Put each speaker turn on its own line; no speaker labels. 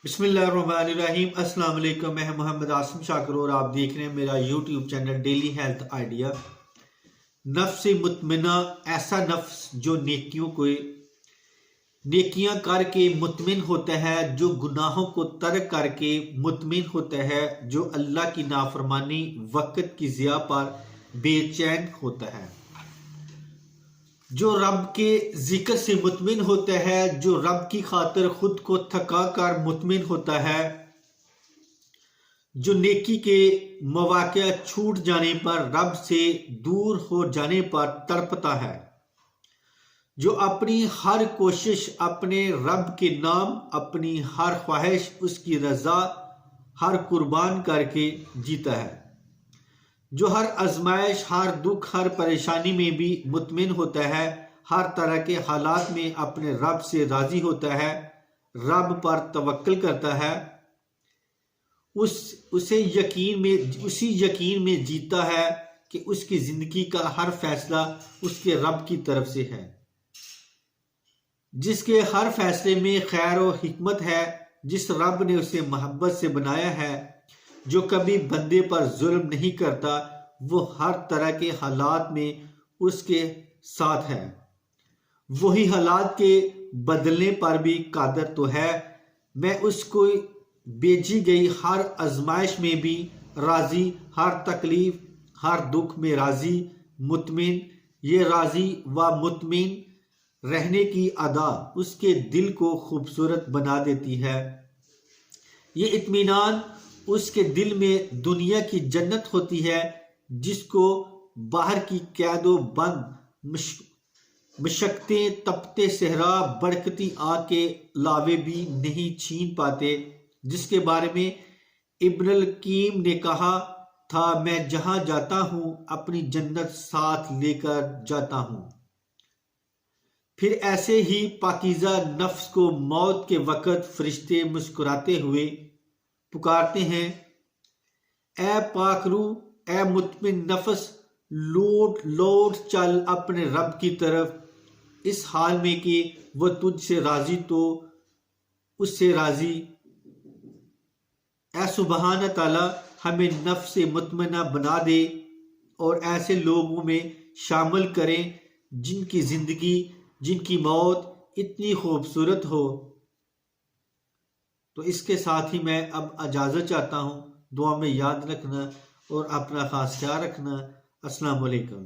بسم اللہ الرحمن الرحیم۔ السلام علیکم، میں محمد عاصم شاکر اور آپ دیکھ رہے ہیں میرا YouTube channel daily health idea. نفس مطمئنہ، ایسا نفس جو نیکیاں کر کے مطمئن ہوتا ہے، جو گناہوں کو ترک کر کے مطمئن ہوتا ہے، جو اللہ کی نافرمانی وقت کی ضیاع پر بے چین ہوتا ہے، جو رب کے ذکر سے مطمئن ہوتا ہے، جو رب کی خاطر خود کو تھکا کر مطمئن ہوتا ہے، جو نیکی کے مواقع چھوٹ جانے پر رب سے دور ہو جانے پر تڑپتا ہے، جو اپنی ہر کوشش اپنے رب کے نام، اپنی ہر خواہش اس کی رضا ہر قربان کر کے جیتا ہے، جو ہر آزمائش، ہر دکھ، ہر پریشانی میں بھی مطمئن ہوتا ہے، ہر طرح کے حالات میں اپنے رب سے راضی ہوتا ہے، رب پر توکل کرتا ہے، اسی یقین میں جیتا ہے کہ اس کی زندگی کا ہر فیصلہ اس کے رب کی طرف سے ہے، جس کے ہر فیصلے میں خیر و حکمت ہے، جس رب نے اسے محبت سے بنایا ہے، جو کبھی بندے پر ظلم نہیں کرتا، وہ ہر طرح کے حالات میں اس کے ساتھ ہے، وہی حالات کے بدلنے پر بھی قادر تو ہے۔ میں اس کو بھیجی گئی ہر آزمائش میں بھی راضی، ہر تکلیف، ہر دکھ میں راضی مطمئن۔ یہ راضی و مطمئن رہنے کی ادا اس کے دل کو خوبصورت بنا دیتی ہے۔ یہ اطمینان اس کے دل میں دنیا کی جنت ہوتی ہے، جس کو باہر کی قید و بند مشقتیں، تپتے صحرا، بڑکتی آگ کے لاوے بھی نہیں چھین پاتے، جس کے بارے میں ابن القیم نے کہا تھا، میں جہاں جاتا ہوں اپنی جنت ساتھ لے کر جاتا ہوں۔ پھر ایسے ہی پاکیزہ نفس کو موت کے وقت فرشتے مسکراتے ہوئے پکارتے ہیں، اے پاک روح، اے مطمئن نفس، لوٹ چل اپنے رب کی طرف، اس حال میں کہ وہ تجھ سے راضی تو اس سے راضی۔ اے سبحان تعالیٰ، ہمیں نفس مطمئنہ بنا دے اور ایسے لوگوں میں شامل کریں جن کی زندگی، جن کی موت اتنی خوبصورت ہو۔ تو اس کے ساتھ ہی میں اب اجازت چاہتا ہوں، دعا میں یاد رکھنا اور اپنا خاص خیال رکھنا۔ السلام علیکم۔